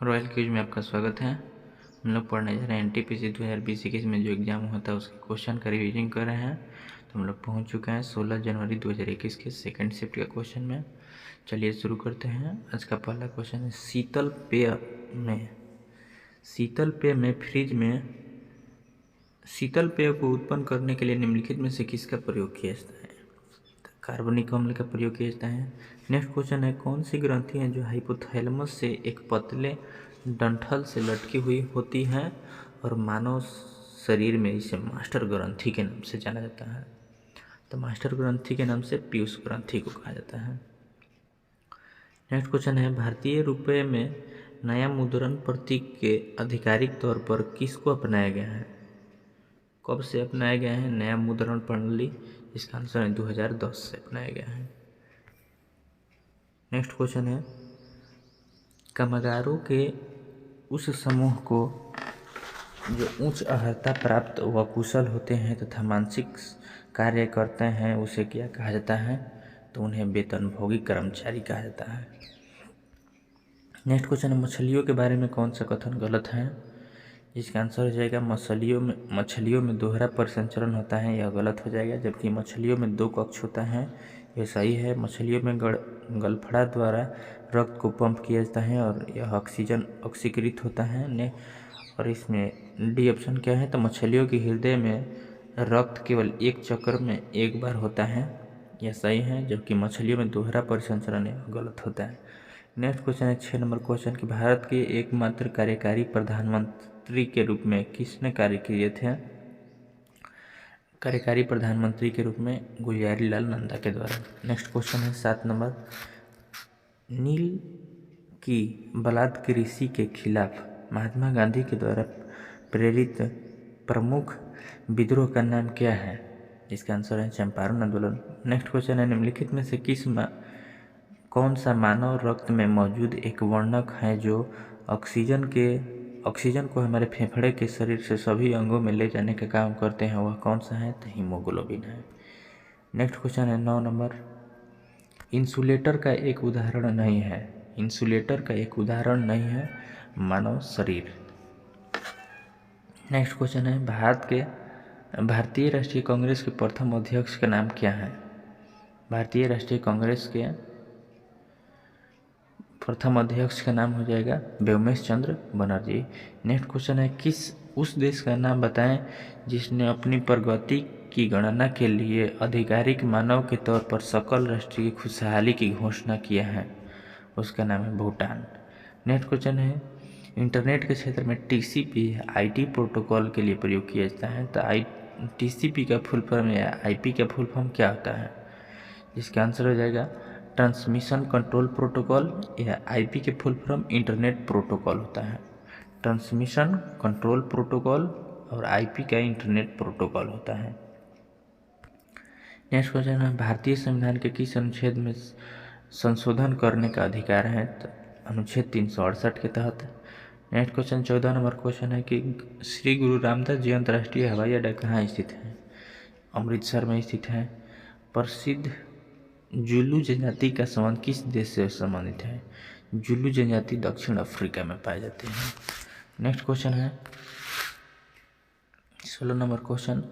Royal quiz में आपका स्वागत है। हम लोग पढ़ने जा रहे हैं एनटीपीसी 2020-21 में जो एग्ज़ाम होता है उसके क्वेश्चन का रिवीजन कर रहे हैं। तो हम लोग पहुंच चुके हैं 16 जनवरी 2021 के सेकंड शिफ्ट का क्वेश्चन में। चलिए शुरू करते हैं। आज का पहला क्वेश्चन है शीतल पेय में फ्रिज में शीतल पेय को उत्पन्न करने के लिए निम्नलिखित में से किसका प्रयोग किया जाता है? कार्बनिक अम्ल का प्रयोग किया जाता है। नेक्स्ट क्वेश्चन है, कौन सी ग्रंथि है जो हाइपोथैलेमस से एक पतले डंठल से लटकी हुई होती है और मानव शरीर में इसे मास्टर ग्रंथि के नाम से जाना जाता है? तो मास्टर ग्रंथि के नाम से पीयूष ग्रंथि को कहा जाता है। नेक्स्ट क्वेश्चन है, भारतीय रुपये में नया मुद्रण प्रतीक के आधिकारिक तौर पर किसको अपनाया गया है? कब से अपनाया गया है नया मुद्रण प्रणाली? इसका आंसर है 2010 से अपनाया गया है। नेक्स्ट क्वेश्चन है, कामगारों के उस समूह को जो उच्च अर्हता प्राप्त व कुशल होते हैं तथा मानसिक कार्य करते हैं उसे क्या कहा जाता है? तो उन्हें वेतनभोगी कर्मचारी कहा जाता है। नेक्स्ट क्वेश्चन है, मछलियों के बारे में कौन सा कथन गलत है? इसका आंसर हो जाएगा मछलियों में दोहरा परिसंचरण होता है, यह गलत हो जाएगा। जबकि मछलियों में 2 कक्ष होता है, यह सही है। मछलियों में गलफड़ा द्वारा रक्त को पंप किया जाता है और यह ऑक्सीजन ऑक्सीकृत होता है ने। और इसमें डी ऑप्शन क्या है? तो मछलियों के हृदय में रक्त केवल एक चक्र में एक बार होता है, यह सही है। जबकि मछलियों में दोहरा परिसंचरण यह गलत होता है। नेक्स्ट क्वेश्चन है 6 नंबर क्वेश्चन कि भारत के एकमात्र कार्यकारी प्रधानमंत्री के रूप में किसने कार्य किए थे? कार्यकारी प्रधानमंत्री के रूप में गुलजारी लाल नंदा के द्वारा। नेक्स्ट क्वेश्चन है 7 नंबर, नील की बलात् कृषि के खिलाफ महात्मा गांधी के द्वारा प्रेरित प्रमुख विद्रोह का नाम क्या है? इसका आंसर है चंपारण आंदोलन। नेक्स्ट क्वेश्चन है, निम्नलिखित में से कौन सा मानव रक्त में मौजूद एक वर्णक है जो ऑक्सीजन को हमारे फेफड़े के शरीर से सभी अंगों में ले जाने का काम करते हैं? वह कौन सा है? तो हीमोग्लोबिन है। नेक्स्ट क्वेश्चन है 9 नंबर, इंसुलेटर का एक उदाहरण नहीं है मानव शरीर। नेक्स्ट क्वेश्चन है, भारतीय राष्ट्रीय कांग्रेस के प्रथम अध्यक्ष का नाम क्या है? भारतीय राष्ट्रीय कांग्रेस के प्रथम अध्यक्ष का नाम हो जाएगा व्योमेश चंद्र बनर्जी। नेक्स्ट क्वेश्चन है, उस देश का नाम बताएं जिसने अपनी प्रगति की गणना के लिए आधिकारिक मानव के तौर पर सकल राष्ट्रीय खुशहाली की घोषणा किया है? उसका नाम है भूटान। नेक्स्ट क्वेश्चन है, इंटरनेट के क्षेत्र में टीसीपी आईटी प्रोटोकॉल के लिए प्रयोग किया जाता है, तो टीसीपी का फुल फॉर्म या आईपी का फुल फॉर्म क्या होता है? इसका आंसर हो जाएगा ट्रांसमिशन कंट्रोल प्रोटोकॉल, या आईपी के फुल फॉर्म इंटरनेट प्रोटोकॉल होता है। ट्रांसमिशन कंट्रोल प्रोटोकॉल और आईपी का इंटरनेट प्रोटोकॉल होता है। नेक्स्ट क्वेश्चन है, भारतीय संविधान के किस अनुच्छेद में संशोधन करने का अधिकार है? तो अनुच्छेद 368 के तहत। नेक्स्ट क्वेश्चन 14 नंबर क्वेश्चन है कि श्री गुरु रामदास जी अंतर्राष्ट्रीय हवाई अड्डा कहाँ स्थित है? अमृतसर में स्थित है। प्रसिद्ध जुलू जनजाति का संबंध किस देश से संबंधित है? जुलू जनजाति दक्षिण अफ्रीका में पाए जाते हैं। नेक्स्ट क्वेश्चन है 16 नंबर क्वेश्चन,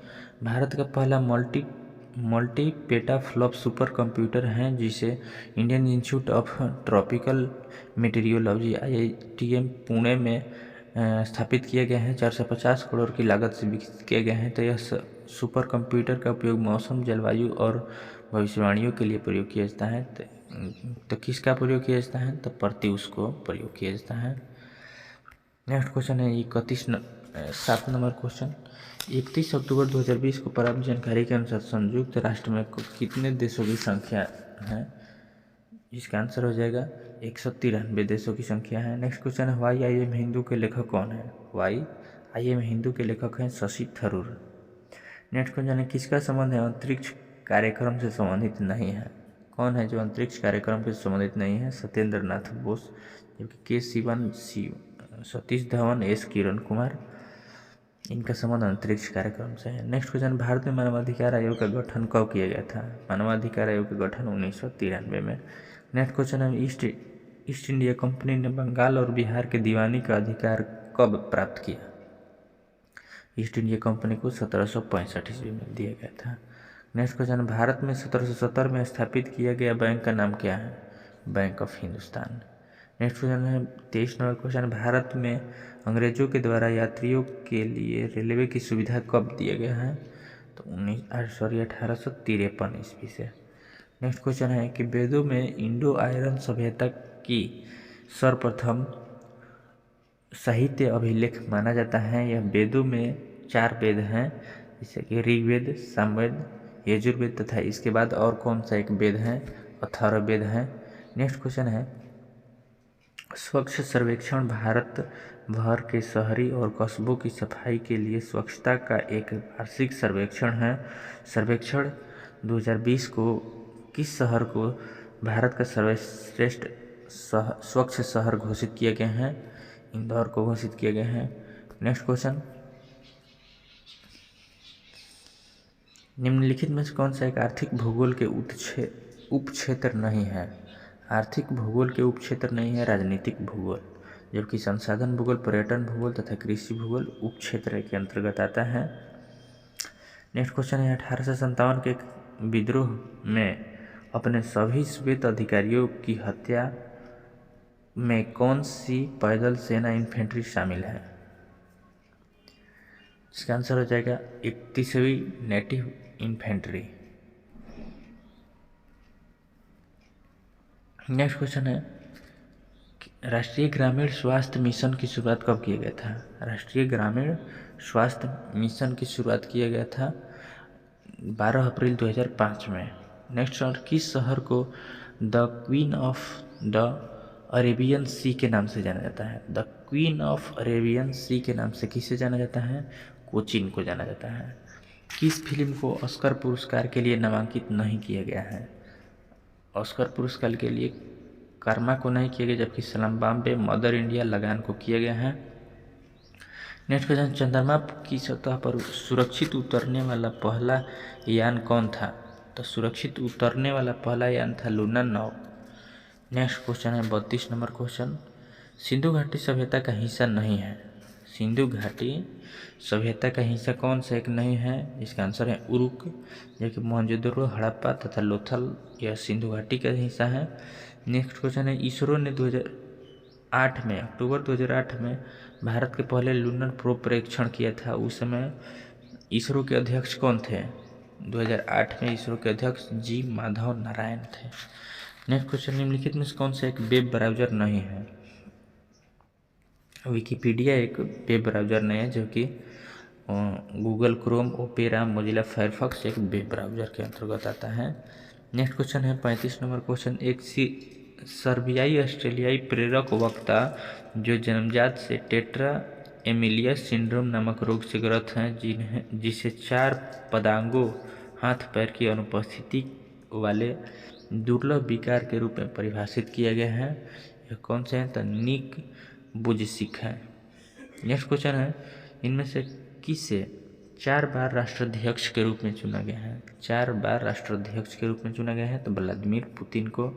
भारत का पहला मल्टी पेटाफ्लॉप सुपर कंप्यूटर है जिसे Indian Institute of Tropical Meteorology IITM Pune में स्थापित किया गया है। 450 करोड़ की लागत से विकसित किया गया है। तो यह सुपर कंप्यूटर का उपयोग मौसम, जलवायु और भविष्यवाणियों के लिए प्रयोग किया जाता है। तो किसका प्रयोग किया जाता है? तो प्रत्यूष को प्रयोग किया जाता है। नेक्स्ट क्वेश्चन है 7 नंबर क्वेश्चन, 31 अक्टूबर 2020 को प्राप्त जानकारी के अनुसार संयुक्त राष्ट्र में कितने देशों की संख्या है? इसका आंसर हो जाएगा 193 देशों की संख्या है। नेक्स्ट क्वेश्चन है, वाई आई एम हिंदू के लेखक कौन है? वाई आई एम हिंदू के लेखक हैं शशि थरूर। नेक्स्ट क्वेश्चन है, किसका संबंध है अंतरिक्ष कार्यक्रम से संबंधित नहीं है? कौन है जो अंतरिक्ष कार्यक्रम से संबंधित नहीं है? सत्येंद्र नाथ बोस। जबकि के शिवन, सतीश धवन, एस किरण कुमार, इनका संबंध अंतरिक्ष कार्यक्रम से है। नेक्स्ट क्वेश्चन, भारत में मानवाधिकार आयोग का गठन कब किया गया था? मानवाधिकार आयोग का गठन 1993 में। नेक्स्ट क्वेश्चन है, ईस्ट इंडिया कंपनी ने बंगाल और बिहार के दीवानी का अधिकार कब प्राप्त किया? ईस्ट इंडिया कंपनी को 1765 ईस्वी में दिया गया था। नेक्स्ट क्वेश्चन, भारत में 1770 में स्थापित किया गया बैंक का नाम क्या है? Bank of Hindustan. Next question है 23 नंबर क्वेश्चन, भारत में अंग्रेजों के द्वारा यात्रियों के लिए रेलवे की सुविधा कब दिया गया है? तो 1853 ईस्वी से। नेक्स्ट क्वेश्चन है कि वेदों में इंडो आर्यन सभ्यता की सर्वप्रथम साहित्य अभिलेख माना जाता है। यह वेदों में 4 वेद हैं, जैसे कि ऋग्वेद, सामवेद, यजुर्वेद तथा इसके बाद और कौन सा एक वेद है? अथर्ववेद है। नेक्स्ट क्वेश्चन है स्वच्छ सर्वेक्षण भारत भर के शहरी और कस्बों की सफाई के लिए स्वच्छता का एक वार्षिक सर्वेक्षण है। सर्वेक्षण 2020 को किस शहर को भारत का सर्वश्रेष्ठ स्वच्छ शहर घोषित किए गए हैं? इंदौर को घोषित किए गए हैं। नेक्स्ट क्वेश्चन, निम्नलिखित में से कौन सा एक आर्थिक भूगोल के उपक्षेत्र नहीं है? आर्थिक भूगोल के उपक्षेत्र नहीं है राजनीतिक भूगोल, जबकि संसाधन भूगोल, पर्यटन भूगोल तथा कृषि भूगोल उपक्षेत्र के अंतर्गत आता है। नेक्स्ट क्वेश्चन है 1857 के विद्रोह में अपने सभी श्वेत अधिकारियों की हत्या में कौन सी पैदल सेना इन्फेंट्री शामिल है? इसका आंसर हो जाएगा 31वीं नेटिव इन्फेंट्री। नेक्स्ट क्वेश्चन है राष्ट्रीय ग्रामीण स्वास्थ्य मिशन की शुरुआत कब किया गया था? राष्ट्रीय ग्रामीण स्वास्थ्य मिशन की शुरुआत किया गया था 12 अप्रैल 2005 में। नेक्स्ट और किस शहर को the queen of the Arabian sea के नाम से जाना जाता है? The queen of Arabian sea के नाम से किसे जाना जाता है? कोचीन को जाना जाता है। किस फिल्म को ऑस्कर पुरस्कार के लिए नामांकित नहीं किया गया है? ऑस्कर पुरस्कार के लिए कर्मा को नहीं किया गया, जबकि सलाम बॉम्बे, मदर इंडिया, लगान को किया गया है। नेक्स्ट क्वेश्चन, चंद्रमा की सतह पर सुरक्षित उतरने वाला पहला यान कौन था? तो सुरक्षित उतरने वाला पहला यान था लूना 9। नेक्स्ट क्वेश्चन है 32 नंबर क्वेश्चन, सिंधु घाटी सभ्यता का हिस्सा नहीं है। सिंधु घाटी सभ्यता का हिस्सा कौन सा एक नहीं है? इसका आंसर है उरुक, जबकि मोहनजोदड़ो, हड़प्पा तथा लोथल यह सिंधु घाटी का हिस्सा है। नेक्स्ट क्वेश्चन है इसरो ने 2008 में अक्टूबर 2008 में भारत के पहले लूनर प्रोब परीक्षण किया था। उस समय इसरो के अध्यक्ष कौन थे? 2008 में इसरो के अध्यक्ष जी माधव नारायण थे। नेक्स्ट क्वेश्चन, निम्नलिखित में से कौन सा एक वेब ब्राउजर नहीं है? विकिपीडिया एक वेब ब्राउजर नहीं है, जो कि Google Chrome, opera, Mozilla Firefox एक वेब ब्राउजर के अंतर्गत आता है। नेक्स्ट क्वेश्चन है 35 नंबर क्वेश्चन, एक सर्बियाई ऑस्ट्रेलियाई प्रेरक वक्ता जो जन्मजात से टेट्रा एमिलियस सिंड्रोम नामक रोग से ग्रस्त हैं, जिसे 4 पदांगों हाथ पैर की अनुपस्थिति वाले दुर्लभ विकार के रूप में परिभाषित किया गया है। यह कौन से हैं? तो निक बुजसिक है। नेक्स्ट क्वेश्चन है इनमें से किसे 4 बार राष्ट्राध्यक्ष के रूप में चुना गया है? 4 बार राष्ट्राध्यक्ष के रूप में चुना गया है तो व्लादिमीर पुतिन को।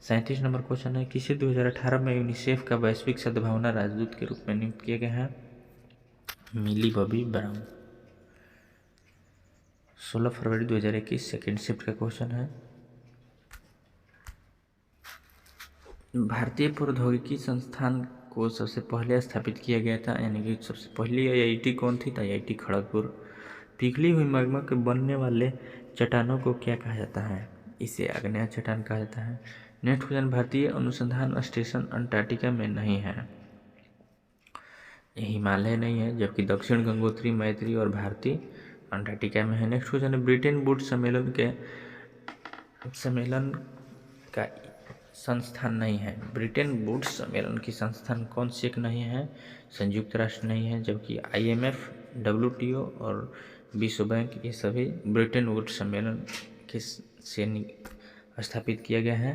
37 नंबर क्वेश्चन है किसे 2018 में यूनिसेफ का वैश्विक सद्भावना राजदूत के रूप में नियुक्त किया गया है? मिली बॉबी ब्राउन। 16 फरवरी 2021 सेकेंड शिफ्ट का क्वेश्चन है, भारतीय प्रौद्योगिकी संस्थान को सबसे पहले स्थापित किया गया था, यानी कि सबसे पहली आईआईटी कौन थी? तो आईआईटी खड़गपुर। पिघली हुई मैग्मा के बनने वाले चट्टानों को क्या कहा जाता है? इसे आग्नेय चट्टान कहा जाता है। नेक्स्ट क्वेश्चन, भारतीय अनुसंधान स्टेशन अंटार्कटिका में नहीं है, हिमालय नहीं है, जबकि दक्षिण गंगोत्री, मैत्री और भारती अंटार्कटिका में है। नेक्स्ट क्वेश्चन है ब्रिटेन वुड्स सम्मेलन का संस्थान नहीं है। ब्रिटेन वुड्स सम्मेलन की संस्थान कौन सी एक नहीं है? संयुक्त राष्ट्र नहीं है, जबकि IMF, WTO और विश्व बैंक ये सभी ब्रिटेन वुड्स सम्मेलन के से स्थापित किया गया है।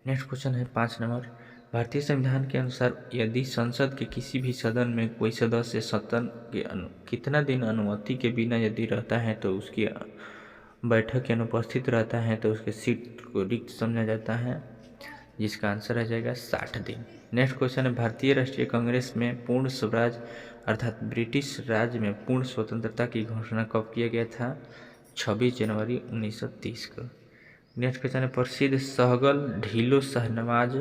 नेक्स्ट क्वेश्चन है 5 नंबर, भारतीय संविधान के अनुसार यदि संसद के किसी भी सदन में कोई सदस्य सदन के कितना दिन अनुमति के बिना यदि रहता है तो उसकी बैठक के अनुपस्थित रहता है तो उसके सीट को रिक्त समझा जाता है। जिसका आंसर आ जाएगा 60 दिन। नेक्स्ट क्वेश्चन है, भारतीय राष्ट्रीय कांग्रेस में पूर्ण स्वराज अर्थात ब्रिटिश राज में पूर्ण स्वतंत्रता की घोषणा कब किया गया था? 26 जनवरी 1930 को। नेक्स्ट क्वेश्चन है, प्रसिद्ध सहगल ढीलो शाहनवाज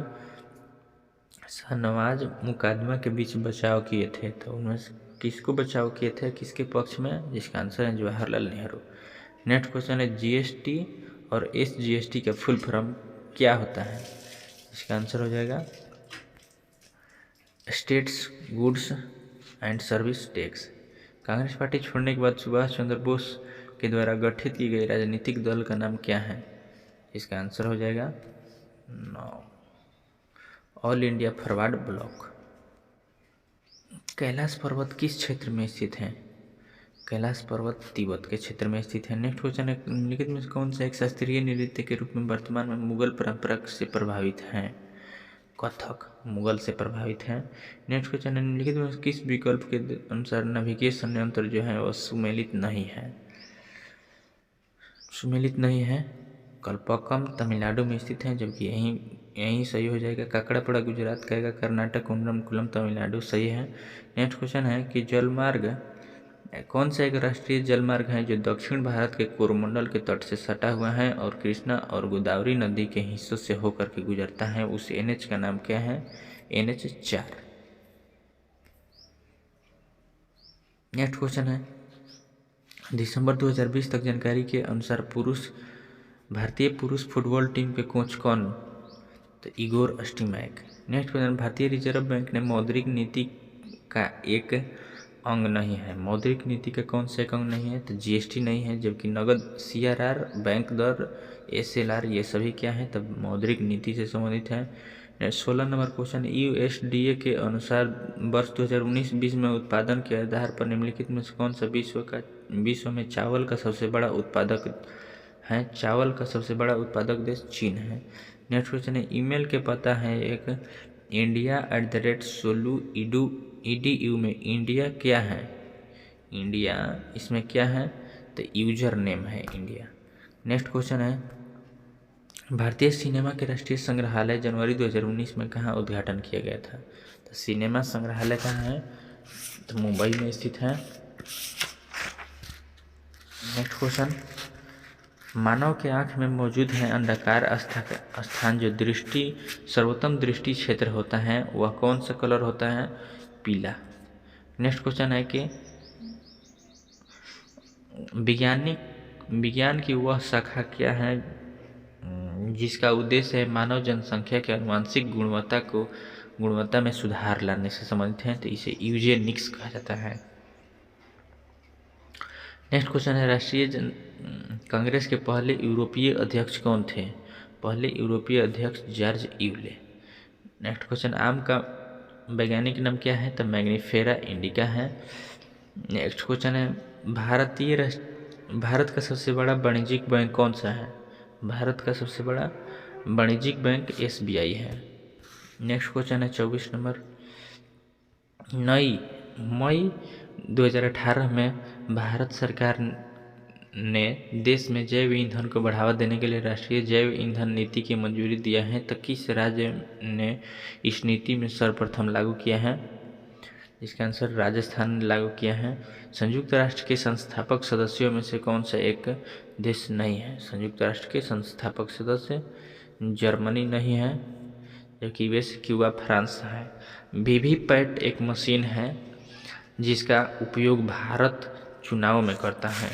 मुकदमा के बीच बचाव किए थे, तो उनमें किसको बचाव किए थे, किसके पक्ष में? जिसका आंसर है जवाहरलाल नेहरू। नेक्स्ट क्वेश्चन है, जीएसटी और एसजीएसटी का फुल फॉर्म क्या होता है? इसका आंसर हो जाएगा states goods and service tax. Congress party छोड़ने के बाद सुभाष चंद्र बोस के द्वारा गठित की गई राजनीतिक दल का नाम क्या है? इसका आंसर हो जाएगा all India forward block. Kailash पर्वत किस क्षेत्र में स्थित है? कैलाश पर्वत तिब्बत के क्षेत्र में स्थित है। नेक्स्ट क्वेश्चन है, निम्नलिखित में से कौन सा एक शास्त्रीय नृत्य के रूप में वर्तमान में मुगल परंपरा से प्रभावित है? कथक मुगल से प्रभावित है। नेक्स्ट क्वेश्चन है, निम्नलिखित में किस विकल्प के अनुसार नेविगेशन यंत्र जो है वह सुमेलित नहीं है? सुमेलित नहीं है। कल्पक्कम तमिलनाडु में स्थित है, जबकि यहीं सही हो जाएगा। काकड़ापड़ा गुजरात का, कर्नाटक। कुन्नकुलम तमिलनाडु सही है। नेक्स्ट क्वेश्चन है कि जलमार्ग कौन सा एक राष्ट्रीय जलमार्ग है जो दक्षिण भारत के कोरोमंडल के तट से सटा हुआ है और कृष्णा और गोदावरी नदी के हिस्सों से होकर के गुजरता है? उस NH का नाम क्या है? NH 4। नेक्स्ट क्वेश्चन है, दिसंबर 2020 तक जानकारी के अनुसार भारतीय पुरुष फुटबॉल टीम के कोच कौन? तो इगोर स्टिमैक। नेक्स्ट क्वेश्चन, भारतीय रिजर्व बैंक ने मौद्रिक नीति का एक अंग नहीं है। मौद्रिक नीति का कौन सा एक अंग नहीं है? तो GST नहीं है, जबकि नगद CRR, बैंक दर, SLR ये सभी क्या है? तब मौद्रिक नीति से संबंधित है। 16 नंबर क्वेश्चन, USDA के अनुसार वर्ष 2019-20 में उत्पादन के आधार पर निम्नलिखित में से कौन सा विश्व में चावल का सबसे बड़ा उत्पादक है? चावल का सबसे बड़ा उत्पादक देश चीन है। नेक्स्ट क्वेश्चन है, ईमेल के पता है एक india@solu.edu में इंडिया क्या है? इंडिया इसमें क्या है? तो यूजर नेम है इंडिया। नेक्स्ट क्वेश्चन है, भारतीय सिनेमा के राष्ट्रीय संग्रहालय जनवरी 2019 में कहाँ उद्घाटन किया गया था? तो सिनेमा संग्रहालय कहाँ है? तो मुंबई में स्थित है। नेक्स्ट क्वेश्चन, मानव के आँख में मौजूद है अंडाकार स्थान जो सर्वोत्तम दृष्टि क्षेत्र होता है, वह कौन सा कलर होता है? पीला। नेक्स्ट क्वेश्चन है कि विज्ञान की वह शाखा क्या है जिसका उद्देश्य है मानव जनसंख्या के आनुवंशिक गुणवत्ता में सुधार लाने से संबंधित है? तो इसे यूजेनिक्स कहा जाता है। नेक्स्ट क्वेश्चन है, राष्ट्रीय कांग्रेस के पहले यूरोपीय अध्यक्ष कौन थे? पहले यूरोपीय अध्यक्ष जॉर्ज यूले। नेक्स्ट क्वेश्चन, आम का वैज्ञानिक नाम क्या है? तो मैग्नीफेरा इंडिका है। नेक्स्ट क्वेश्चन है, भारत का सबसे बड़ा वाणिज्यिक बैंक कौन सा है? भारत का सबसे बड़ा वाणिज्यिक बैंक SBI है। नेक्स्ट क्वेश्चन है 24 नंबर, मई 2018 में भारत सरकार ने देश में जैव ईंधन को बढ़ावा देने के लिए राष्ट्रीय जैव ईंधन नीति की मंजूरी दिया है, तो किस राज्य ने इस नीति में सर्वप्रथम लागू किया है? इसका आंसर राजस्थान ने लागू किया है। संयुक्त राष्ट्र के संस्थापक सदस्यों में से कौन सा एक देश नहीं है? संयुक्त राष्ट्र के संस्थापक सदस्य जर्मनी नहीं है, जबकि वैसे क्यूबा फ्रांस है। वीवीपैट एक मशीन है जिसका उपयोग भारत चुनाव में करता है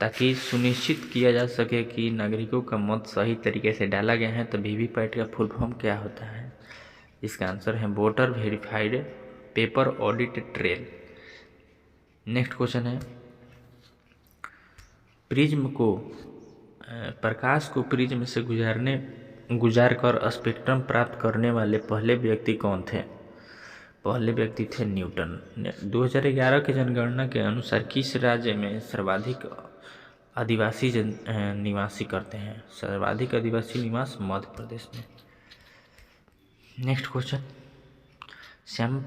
ताकि सुनिश्चित किया जा सके कि नागरिकों का मत सही तरीके से डाला गया है। तो वीवीपैट का फुल फॉर्म क्या होता है? इसका आंसर है voter verified paper audit trail. Next question है, प्रकाश को प्रिज्म से गुजार कर स्पेक्ट्रम प्राप्त करने वाले पहले व्यक्ति कौन थे? पहले व्यक्ति थे न्यूटन। 2011 की जनगणना के अनुसार किस राज्य में सर्वाधिक आदिवासी निवासी करते हैं? सर्वाधिक आदिवासी निवास मध्य प्रदेश में। नेक्स्ट क्वेश्चन, राम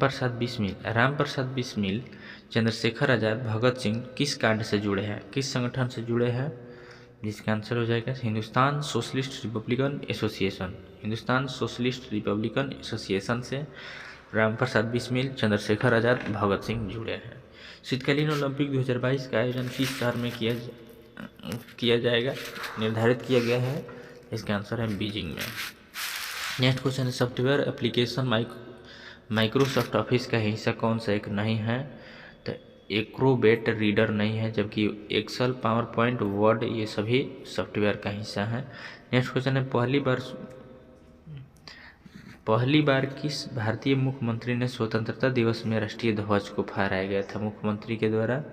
प्रसाद बिस्मिल, चंद्रशेखर आजाद, भगत सिंह किस कांड से जुड़े हैं? किस संगठन से जुड़े हैं? जिसका आंसर हो जाएगा Hindustan socialist Republican association. Hindustan socialist Republican association से राम प्रसाद बिस्मिल, चंद्रशेखर आज़ाद, भगत सिंह जुड़े हैं। शीतकालीन ओलंपिक 2022 का आयोजन किस शहर में किया जाएगा, निर्धारित किया गया है? इसका आंसर है बीजिंग में। नेक्स्ट क्वेश्चन है सॉफ्टवेयर एप्लीकेशन माइक्रोसॉफ्ट ऑफिस का हिस्सा कौन सा एक नहीं है? तो एक्रोबेट रीडर नहीं है, जबकि एक्सेल, पावर पॉइंट, वर्ड ये सभी सॉफ्टवेयर का हिस्सा है। नेक्स्ट क्वेश्चन है पहली बार किस भारतीय मुख्यमंत्री ने स्वतंत्रता दिवस में राष्ट्रीय ध्वज को फहराया गया था मुख्यमंत्री के द्वारा?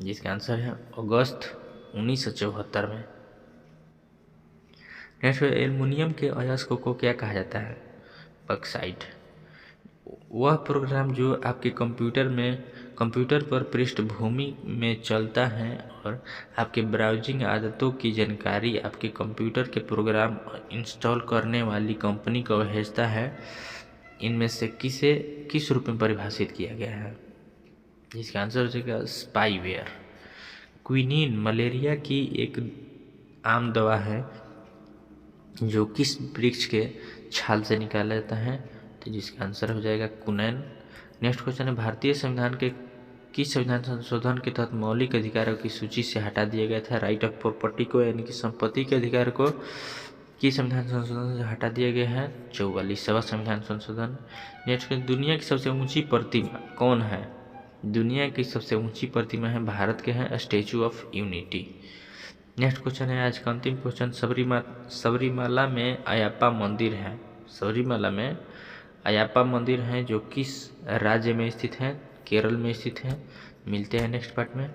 जिसका आंसर है अगस्त 1974 में। नेक्स्ट एल्युमिनियम के अयस्क को क्या कहा जाता है? बॉक्साइट। वह प्रोग्राम जो आपके कंप्यूटर पर पृष्ठभूमि में चलता है और आपके ब्राउजिंग आदतों की जानकारी आपके कंप्यूटर के प्रोग्राम इंस्टॉल करने वाली कंपनी को भेजता है, इनमें से किस रूप में परिभाषित किया गया है? इसका आंसर हो जाएगा स्पाईवेयर। क्विनीन मलेरिया की एक आम दवा है जो किस वृक्ष के छाल से निकाला जाता है? तो जिसका आंसर हो जाएगा कुनैन। नेक्स्ट क्वेश्चन है भारतीय संविधान के किस संविधान संशोधन के तहत मौलिक अधिकारों की सूची से हटा दिया गया था? राइट ऑफ प्रॉपर्टी को, यानी कि संपत्ति के अधिकार को किस संविधान संशोधन से हटा दिया गया है? 44वां संविधान संशोधन। नेक्स्ट दुनिया की सबसे ऊंची प्रतिमा कौन है? दुनिया की सबसे ऊंची प्रतिमा है भारत के हैं statue of unity. Next question है आज का अंतिम क्वेश्चन सबरीमाला में अयप्पा मंदिर है। सबरीमाला में अयप्पा मंदिर है जो किस राज्य में स्थित है? केरल में स्थित है। मिलते हैं नेक्स्ट पार्ट में।